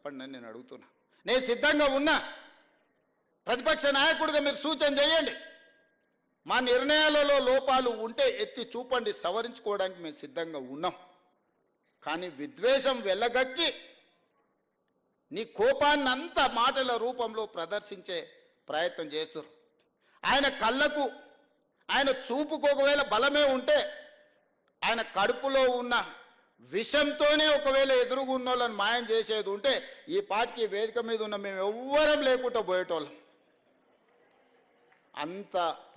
చెప్పండి అని నేను అడుగుతున్నా. నేను సిద్ధంగా ఉన్నా. ప్రతిపక్ష నాయకుడిగా మీరు సూచన చేయండి. మా నిర్ణయాలలో లోపాలు ఉంటే ఎత్తి చూపండి, సవరించుకోవడానికి మేము సిద్ధంగా ఉన్నాం. కానీ విద్వేషం వెళ్ళగక్కి నీ కోపాన్నంతా మాటల రూపంలో ప్రదర్శించే ప్రయత్నం చేస్తారు. ఆయన కళ్ళకు ఆయన చూపుకు ఒకవేళ బలమే ఉంటే ఆయన కడుపులో ఉన్న విషంతోనే ఒకవేళ ఎదురుగున్న వాళ్ళని మాయం చేసేది ఉంటే ఈ పార్టీకి వేదిక మీద ఉన్న మేము ఎవ్వరం లేకుండా పోయేటోళ్ళం. అంత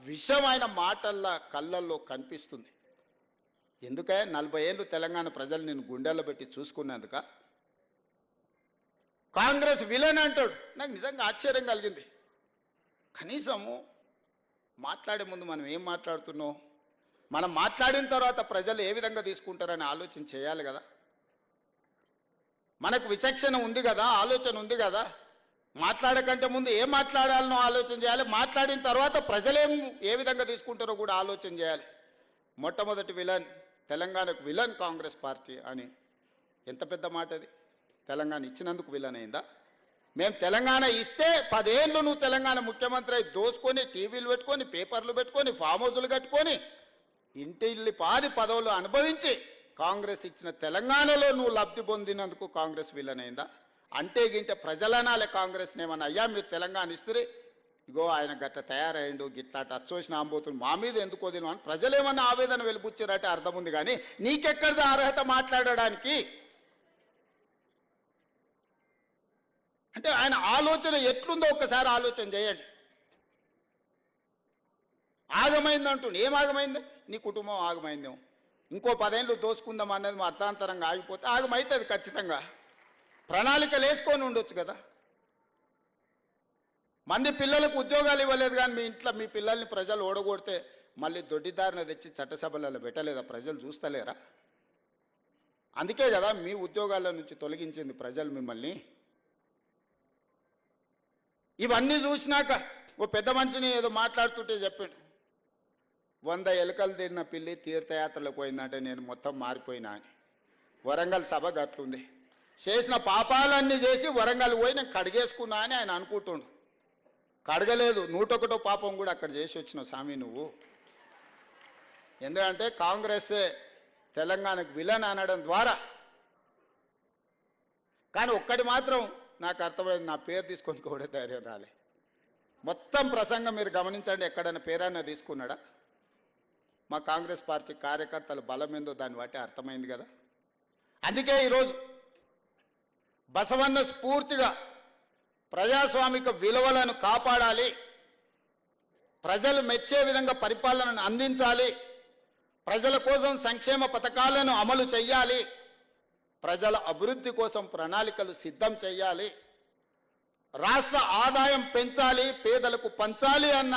విషం ఆయన మాటల్లో కళ్ళల్లో కనిపిస్తుంది. ఎందుకే 40 ఏళ్ళు తెలంగాణ ప్రజలు నేను గుండెల్లో పెట్టి చూసుకున్నందుక కాంగ్రెస్ విలన్ అంటాడు. నాకు నిజంగా ఆశ్చర్యం కలిగింది. కనీసము మాట్లాడే ముందు మనం ఏం మాట్లాడుతున్నాం, మనం మాట్లాడిన తర్వాత ప్రజలు ఏ విధంగా తీసుకుంటారని ఆలోచన చేయాలి కదా. మనకు విచక్షణ ఉంది కదా, ఆలోచన ఉంది కదా. మాట్లాడకంటే ముందు ఏం మాట్లాడాలనో ఆలోచన చేయాలి, మాట్లాడిన తర్వాత ప్రజలేం ఏ విధంగా తీసుకుంటారో కూడా ఆలోచన చేయాలి. మొట్టమొదటి విలన్ తెలంగాణకు విలన్ కాంగ్రెస్ పార్టీ అని ఎంత పెద్ద మాట అది. తెలంగాణ ఇచ్చినందుకు విలన్ అయిందా? మేము తెలంగాణ ఇస్తే 10 ఏళ్ళు నువ్వు తెలంగాణ ముఖ్యమంత్రి అయి దోసుకొని టీవీలు పెట్టుకొని పేపర్లు పెట్టుకొని ఫామ్ హౌజులు కట్టుకొని ఇంటిల్లి పాది పదవులు అనుభవించి కాంగ్రెస్ ఇచ్చిన తెలంగాణలో నువ్వు లబ్ధి పొందినందుకు కాంగ్రెస్ విలన్ అయిందా? అంటే గింటే ప్రజలనాలే కాంగ్రెస్ని ఏమన్నా అయ్యా మీరు తెలంగాణ ఇస్తే ఇగో ఆయన గట్ట తయారయ్యిండు గిట్లా అచ్చోసిన ఆంబోతులు మా మీద ఎందుకు వదిలిన అని ప్రజలేమన్నా ఆవేదన వెలిపుచ్చారంటే అర్థం ఉంది. కానీ నీకెక్కడిది అర్హత మాట్లాడడానికి? అంటే ఆయన ఆలోచన ఎట్లుందో ఒక్కసారి ఆలోచన చేయండి. ఆగమైందంటుండు. ఏం ఆగమైంది? నీ కుటుంబం ఆగమైందేమో. ఇంకో 10 ఏళ్ళు దోసుకుందాం అన్నది మా అర్థాంతరంగా ఆగిపోతే ఆగమైతుంది ఖచ్చితంగా. ప్రణాళికలు వేసుకొని ఉండొచ్చు కదా. మంది పిల్లలకు ఉద్యోగాలు ఇవ్వలేదు కానీ మీ ఇంట్లో మీ పిల్లల్ని ప్రజలు ఓడగొడితే మళ్ళీ దొడ్డిదారిన తెచ్చి చట్టసభలలో పెట్టలేదా? ప్రజలు చూస్తలేరా? అందుకే కదా మీ ఉద్యోగాల నుంచి తొలగించింది ప్రజలు మిమ్మల్ని. ఇవన్నీ చూసినాక ఓ పెద్ద మనిషిని ఏదో మాట్లాడుతుంటే చెప్పాడు, 100 ఎలుకలు తిన్న పిల్లి తీర్థయాత్రలకు పోయిందంటే నేను మొత్తం మారిపోయినా అని. వరంగల్ సభ గట్లుంది. చేసిన పాపాలన్నీ చేసి వరంగల్ పోయి నేను కడిగేసుకున్నా అని ఆయన అనుకుంటుండు. కడగలేదు, 101వ పాపం కూడా అక్కడ చేసి వచ్చిన స్వామి నువ్వు. ఎందుకంటే కాంగ్రెసే తెలంగాణకు విలన్ అనడం ద్వారా. కానీ ఒక్కటి మాత్రం నాకు అర్థమైంది, నా పేరు తీసుకొని కూడా ధైర్యం రాలే. మొత్తం ప్రసంగం మీరు గమనించండి, ఎక్కడైనా పేరన్నా తీసుకున్నాడా? మా కాంగ్రెస్ పార్టీ కార్యకర్తల బలం ఏందో దాన్ని బట్టి అర్థమైంది కదా. అందుకే ఈరోజు బసవన్న స్ఫూర్తిగా ప్రజాస్వామిక విలువలను కాపాడాలి, ప్రజలు మెచ్చే విధంగా పరిపాలనను అందించాలి, ప్రజల కోసం సంక్షేమ పథకాలను అమలు చేయాలి, ప్రజల అభివృద్ధి కోసం ప్రణాళికలు సిద్ధం చేయాలి, రాష్ట్ర ఆదాయం పెంచాలి, పేదలకు పంచాలి అన్న